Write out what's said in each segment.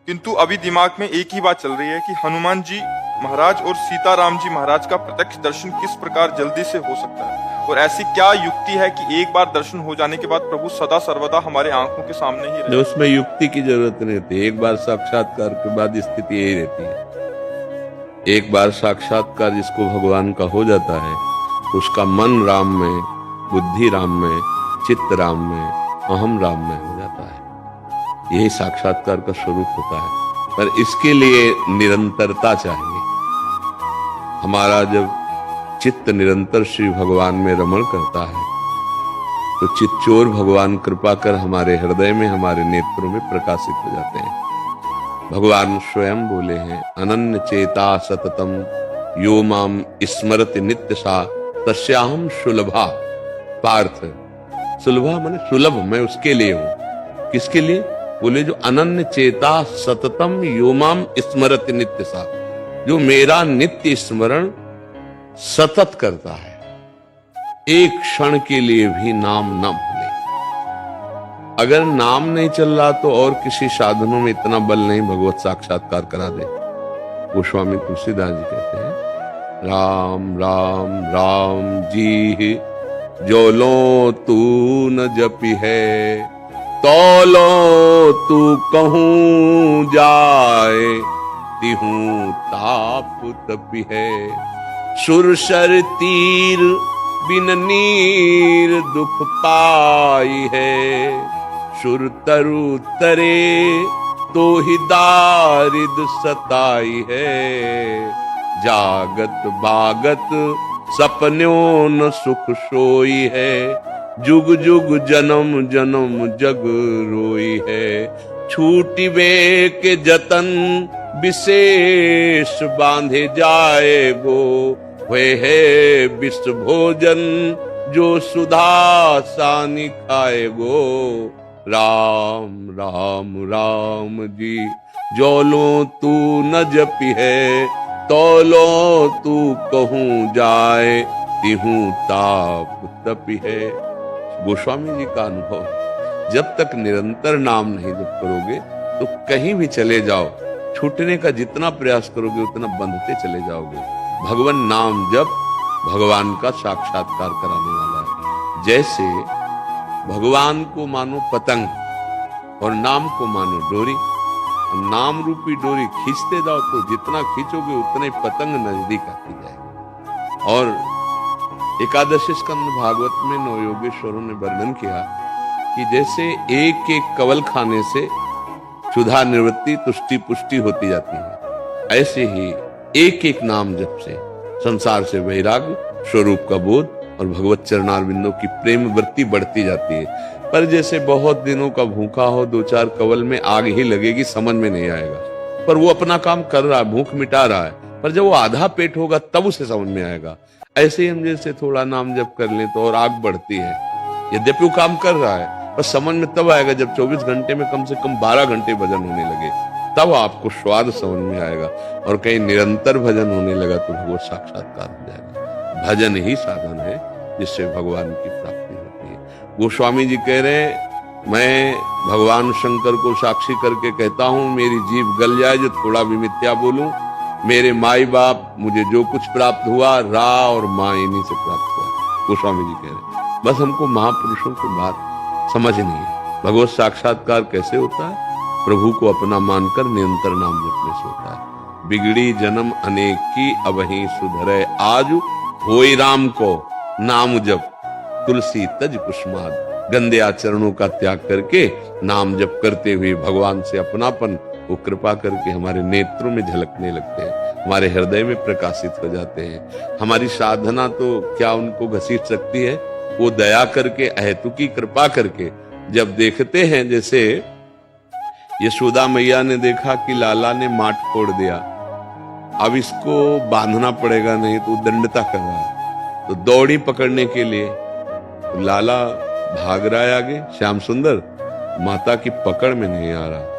किंतु अभी दिमाग में एक ही बात चल रही है कि हनुमान जी महाराज और सीताराम जी महाराज का प्रत्यक्ष दर्शन किस प्रकार जल्दी से हो सकता है, और ऐसी क्या युक्ति है कि एक बार दर्शन हो जाने के बाद प्रभु सदा सर्वदा हमारे आंखों के सामने ही रहे। उसमें युक्ति की जरूरत नहीं होती, एक बार साक्षात्कार के बाद स्थिति यही रहती है। एक बार साक्षात्कार जिसको भगवान का हो जाता है तो उसका मन राम में, बुद्धि राम में, चित्त राम में, अहम राम में हो जाता है। यही साक्षात्कार का स्वरूप होता है। पर इसके लिए निरंतरता चाहिए। हमारा जब चित्त निरंतर श्री भगवान में रमण करता है तो चित्तचोर भगवान कृपा कर हमारे हृदय में, हमारे नेत्रों में प्रकाशित हो जाते हैं। भगवान स्वयं बोले हैं, अनन्य चेता सततम यो माम स्मरति नित्य सा तस्याहम सुलभा। पार्थ, सुलभा माने सुलभ, मैं उसके लिए हूं। किसके लिए? बोले जो अनन्य चेता सततम यो माम स्मरति नित्य सा, जो मेरा नित्य स्मरण सतत करता है, एक क्षण के लिए भी नाम न भूले। अगर नाम नहीं चल रहा तो और किसी साधनों में इतना बल नहीं भगवत साक्षात्कार करा दे। गोस्वामी तुलसीदास जी कहते हैं, राम राम राम जी जो लो तू न जपी है, तो लो तू कहूं जाए, तिहूं ताप तपी है। सुरसर तीर बिन नीर दुख पाई है, सुर तरु तरे तो ही दारिद सताई है। जागत बागत सपन्यों न सुख सोई है, जुग जुग जन्म जन्म जग रोई है। छूटी वे के जतन विशेष बांधे जाए गो, वे है विश्व भोजन जो सुधा सानी खाए गो। राम राम राम जी जो लो तू न जपी है, तो लो तू कहूं जाए, तिहूं ताप तपी है। गोस्वामी जी का अनुभव, जब तक निरंतर नाम नहीं जप करोगे तो कहीं भी चले जाओ, छूटने का जितना प्रयास करोगे उतना बंधते चले जाओगे। भगवान नाम जप भगवान का साक्षात्कार कराने वाला है। जैसे भगवान को मानो पतंग और नाम को मानो डोरी। नाम रूपी डोरी खींचते जाओ तो जितना खींचोगे उतना ही पतंग नजदीक आती जाएगी। और एकादशी स्कंद भागवत में नवयोगेश्वरों ने वर्णन किया कि जैसे एक एक कवल खाने से क्षुधा निवृत्ति, तुष्टि पुष्टि होती जाती है, ऐसे ही एक एक नाम जप से संसार से वैराग्य, स्वरूप का बोध और भगवत चरणारविंदों की प्रेम वृत्ति बढ़ती जाती है। पर जैसे बहुत दिनों का भूखा हो, दो चार कवल में आग ही लगेगी, समझ में नहीं आएगा, पर वो अपना काम कर रहा है, भूख मिटा रहा है, पर जब वो आधा पेट होगा तब उसे समझ में आएगा। ऐसे ही हम जैसे थोड़ा नाम जप कर लें तो और आग बढ़ती है, यद्यपि वो काम कर रहा है, पर समझ में तब आएगा जब 24 घंटे में कम से कम 12 घंटे भजन होने लगे, तब आपको स्वाद समझ में आएगा। और कहीं निरंतर भजन होने लगा तो भगवत साक्षात्कार हो जाएगा। भजन ही साधन है जिससे भगवान की प्राप्ति होती है। गोस्वामी जी कह रहे हैं, मैं भगवान शंकर को साक्षी करके कहता हूं, मेरी जीभ गल जाए जो थोड़ा भी मिथ्या बोलूं। मेरे माई बाप, मुझे जो कुछ प्राप्त हुआ, रा और माँ इन्हीं से प्राप्त हुआ। गोस्वामी जी कह रहे हैं, बस हमको महापुरुषों की बात समझनी है। भगवत साक्षात्कार कैसे होता है? प्रभु को अपना मानकर निरंतर नाम जपने से होता है। बिगड़ी जन्म अनेक की अबहीं सुधरे, आज होई राम को नाम जप, तुलसी तज कुसुमाद। गंदे आचरणों का त्याग करके नाम जप करते हुए भगवान से अपनापन वो कृपा करके हमारे नेत्रों में झलकने लगते हैं, हमारे हृदय में प्रकाशित हो जाते हैं। हमारी साधना तो क्या उनको घसीट सकती है? वो दया करके, अहेतुकी कृपा करके जब देखते हैं, जैसे यशोदा मैया ने देखा कि लाला ने माट फोड़ दिया, अब इसको बांधना पड़ेगा, नहीं तो दंडता कर रहा है, तो दौड़ी पकड़ने के लिए। तो लाला भाग रहा है आगे, श्याम सुंदर माता की पकड़ में नहीं आ रहा।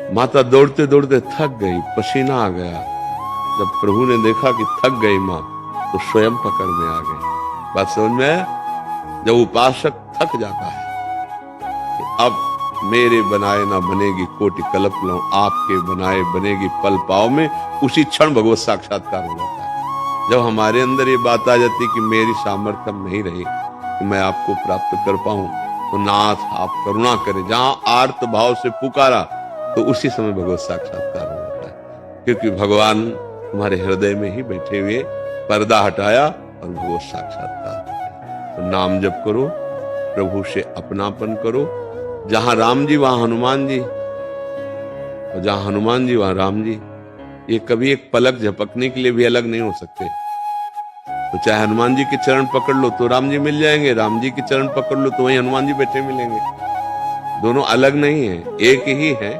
माता दौड़ते दौड़ते थक गई, पसीना आ गया। जब प्रभु ने देखा कि थक गई माँ, तो स्वयं पकड़ में आ गए। बात समझ में आया? जब उपासक थक जाता है कि अब मेरे बनाए ना बनेगी कोटि कल्प लो, आपके बनाए बनेगी पल पाव में। उसी क्षण भगवत साक्षात्कार हो जाता है। जब हमारे अंदर ये बात आ जाती कि मेरी सामर्थ्य नहीं रही कि मैं आपको प्राप्त कर पाऊं, तो नाथ आप करुणा करें। जहां आर्त भाव से पुकारा तो उसी समय भगवत साक्षात्कार हो जाता है, क्योंकि भगवान तुम्हारे हृदय में ही बैठे हुए, पर्दा हटाया और भगवत साक्षात्कार। तो नाम जप करो, प्रभु से अपनापन करो। जहां राम जी वहां हनुमान जी, और जहां हनुमान जी वहां राम जी। ये कभी एक पलक झपकने के लिए भी अलग नहीं हो सकते। तो चाहे हनुमान जी के चरण पकड़ लो तो राम जी मिल जाएंगे, राम जी के चरण पकड़ लो तो वहीं हनुमान जी बैठे मिलेंगे। दोनों अलग नहीं है, एक ही है।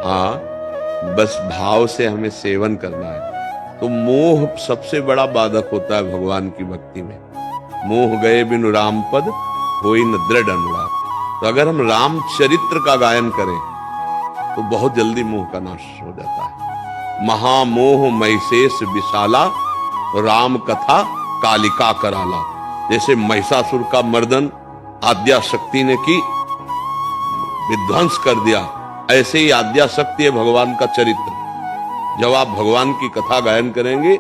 हाँ, बस भाव से हमें सेवन करना है। तो मोह सबसे बड़ा बाधक होता है भगवान की भक्ति में। मोह गए बिनु राम पद होई न दृढ़ अनुराग। तो अगर हम राम चरित्र का गायन करें तो बहुत जल्दी मोह का नाश हो जाता है। महामोह महिषेष विशाला, राम कथा कालिका कराला। जैसे महिषासुर का मर्दन आद्या शक्ति ने की, विध्वंस कर दिया, ऐसे ही आद्या शक्ति है भगवान का चरित्र। जब आप भगवान की कथा गायन करेंगे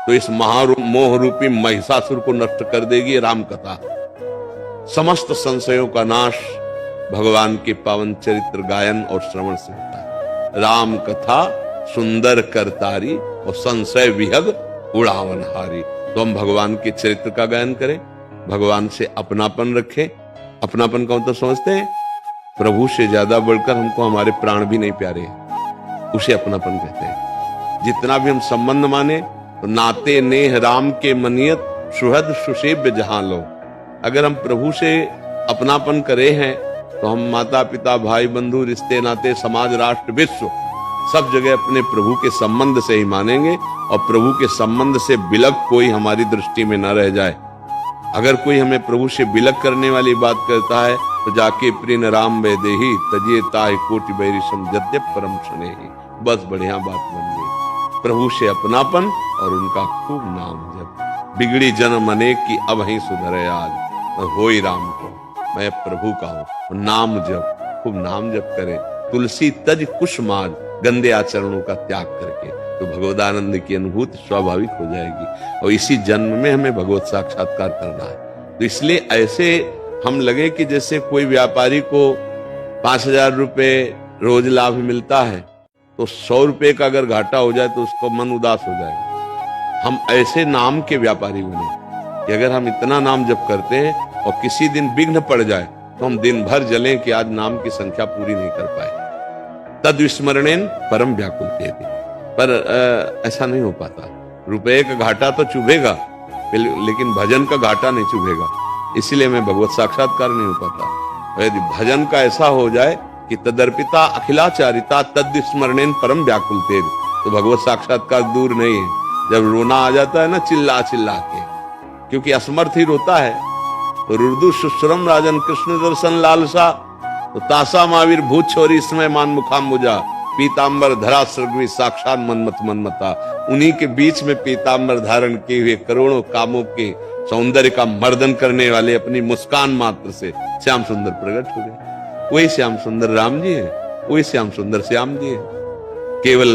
तो इस महामोह रूपी महिषासुर को नष्ट कर देगी राम कथा। समस्त संशयों का नाश भगवान के पावन चरित्र गायन और श्रवण से होता है। राम कथा सुंदर करतारी और संशय विहग उड़ावनहारी। तो हम भगवान के चरित्र का गायन करें, भगवान से अपनापन रखें। अपनापन का मतलब समझते हैं? प्रभु से ज्यादा बढ़कर हमको हमारे प्राण भी नहीं प्यारे हैं, उसे अपनापन कहते हैं। जितना भी हम संबंध माने तो नाते नेह राम के मनियत, सुहद सुसेव्य जहां लो। अगर हम प्रभु से अपनापन करे हैं तो हम माता पिता भाई बंधु रिश्ते नाते समाज राष्ट्र विश्व सब जगह अपने प्रभु के संबंध से ही मानेंगे, और प्रभु के संबंध से बिलक कोई हमारी दृष्टि में न रह जाए। अगर कोई हमें प्रभु से बिलक करने वाली बात करता है तो जाके प्रिय राम वैदेही तजिए ताहि कोटि बैरिशम जद्य परम स्नेही। बस बढ़िया बात बन गई। प्रभु से अपनापन और उनका खूब नाम जप। बिगड़ी जन्म अनेक की अब ही सुधरे आज, मैं होई राम को, मैं प्रभु का हूं। नाम जप, खूब नाम जप करें। तुलसी तज कुसुमाज, गंदे आचरणों का त्याग करके तो भगवदानंद की अनुभूति स्वाभाविक हो जाएगी। और इसी जन्म में हमें भगवत साक्षात्कार करना है। तो इसलिए ऐसे हम लगे कि जैसे कोई व्यापारी को 5,000 रुपए रोज लाभ मिलता है, तो 100 रुपए का अगर घाटा हो जाए तो उसका मन उदास हो जाएगा। हम ऐसे नाम के व्यापारी बने कि अगर हम इतना नाम जप करते हैं और किसी दिन विघ्न पड़ जाए तो हम दिन भर जलें कि आज नाम की संख्या पूरी नहीं कर पाए। तद विस्मरणेन परम व्याकुल थे। पर ऐसा नहीं हो पाता। रुपए का घाटा तो चुभेगा, लेकिन भजन का घाटा नहीं चुभेगा। इसलिए मैं भगवत साक्षात्कार नहीं हो पाता। यदि भजन का ऐसा हो जाए कि तदर्पिता अखिलाचारिता तद विस्मरणेन परम व्याकुल थे, तो भगवत साक्षात्कार दूर नहीं है। जब रोना आ जाता है ना चिल्ला चिल्ला के, क्योंकि असमर्थ ही रोता है, तो रुर्दु सुश्रम राजन कृष्ण दर्शन लालसा, तो तासा महावीर भूत छोरी इसमें मान मुखाम मुजा, पीताम्बर धरा सर्गवी साक्षात मनमत मनमता। उन्हीं के बीच में पीताम्बर धारण किए हुए करोड़ों कामों के सौंदर्य का मर्दन करने वाले अपनी मुस्कान मात्र से श्याम सुंदर प्रकट हो गए। वही श्याम सुंदर राम जी है, वही श्याम सुंदर श्याम जी है। केवल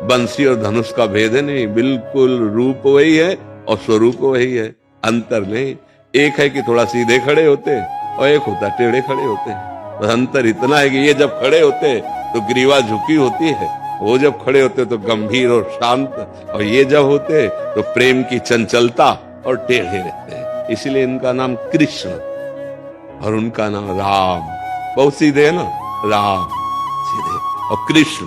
बंसी और धनुष का भेद है नहीं, बिल्कुल रूप वही है और स्वरूप वही है, अंतर नहीं। एक है कि थोड़ा सीधे खड़े होते और एक होता टेढ़े खड़े होते हैं। बस अंतर इतना है कि ये जब खड़े होते तो ग्रीवा झुकी होती है, वो जब खड़े होते तो गंभीर और शांत, और ये जब होते तो प्रेम की चंचलता और टेढ़े रहते हैं। इसलिए इनका नाम कृष्ण और उनका नाम राम। बहुत सीधे है ना, राम सीधे और कृष्ण।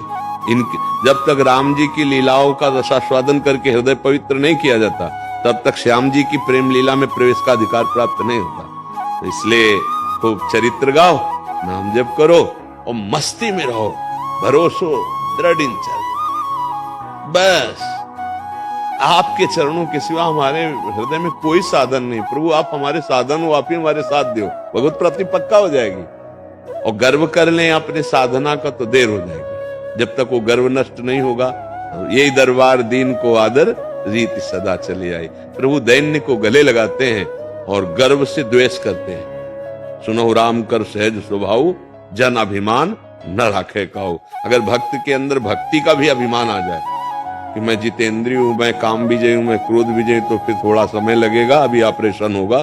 इनके जब तक राम जी की लीलाओं का रसास्वादन करके हृदय पवित्र नहीं किया जाता, तब तक श्याम जी की प्रेम लीला में प्रवेश का अधिकार प्राप्त नहीं होता। तो इसलिए खूब चरित्र गाओ, नाम जप करो और मस्ती में रहो, भरोसो दृढ़ चल। बस आपके चरणों के सिवा हमारे हृदय में कोई साधन नहीं। प्रभु आप हमारे साधन हो, आप ही हमारे साथ दो, भगवत प्राप्ति पक्का हो जाएगी। और गर्व कर लें अपने साधना का तो देर हो जाएगी। जब तक वो गर्व नष्ट नहीं होगा, यही दरबार दीन को आदर रीति सदा चली आई। प्रभु दैन्य को गले लगाते हैं और गर्व से द्वेष करते हैं। सुनो राम कर सहज स्वभाव, जन अभिमान न रखे कहो। अगर भक्त के अंदर भक्ति का भी अभिमान आ जाए कि मैं जितेंद्रिय हूं, मैं काम विजय हूं, मैं क्रोध विजय हूं, तो फिर थोड़ा समय लगेगा, अभी ऑपरेशन होगा,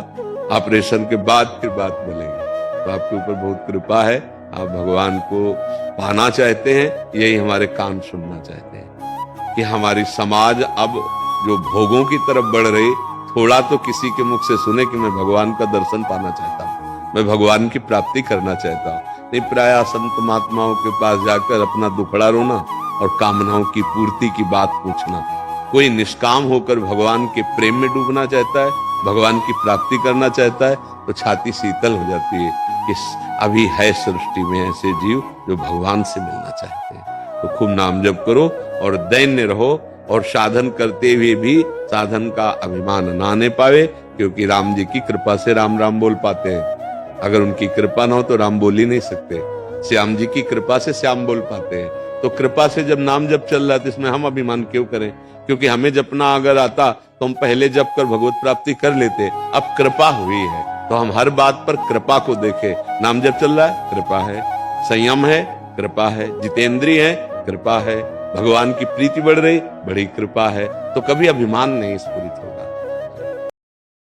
ऑपरेशन के बाद फिर बात बोलेंगे। तो आपके ऊपर बहुत कृपा है, आप भगवान को पाना चाहते हैं, यही हमारे कान सुनना चाहते हैं कि हमारी समाज अब जो भोगों की तरफ बढ़ रही, थोड़ा तो किसी के मुख से सुने कि मैं भगवान का दर्शन पाना चाहता हूँ, मैं भगवान की प्राप्ति करना चाहता हूँ। नहीं प्राय संत महात्माओं के पास जाकर अपना दुखड़ा रोना और कामनाओं की पूर्ति की बात पूछना। कोई निष्काम होकर भगवान के प्रेम में डूबना चाहता है, भगवान की प्राप्ति करना चाहता है, तो छाती शीतल हो जाती है कि अभी है सृष्टि में ऐसे जीव जो भगवान से मिलना चाहते हैं। तो खूब नाम जप करो और दैन्य रहो, और साधन करते हुए भी साधन का अभिमान ना आने पावे, क्योंकि राम जी की कृपा से राम राम बोल पाते हैं। अगर उनकी कृपा ना हो तो राम बोल ही नहीं सकते। श्याम जी की कृपा से श्याम बोल पाते हैं। तो कृपा से जब नाम जप चल रहा है तो इसमें हम अभिमान क्यों करें? क्योंकि हमें जपना अगर आता तो हम पहले जप कर भगवत प्राप्ति कर लेते। अब कृपा हुई है तो हम हर बात पर कृपा को देखें। नाम जप चल रहा है, कृपा है। संयम है, कृपा है। जितेंद्रिय है, कृपा है। भगवान की प्रीति बढ़ रही, बड़ी कृपा है। तो कभी अभिमान नहीं स्फुरित हो।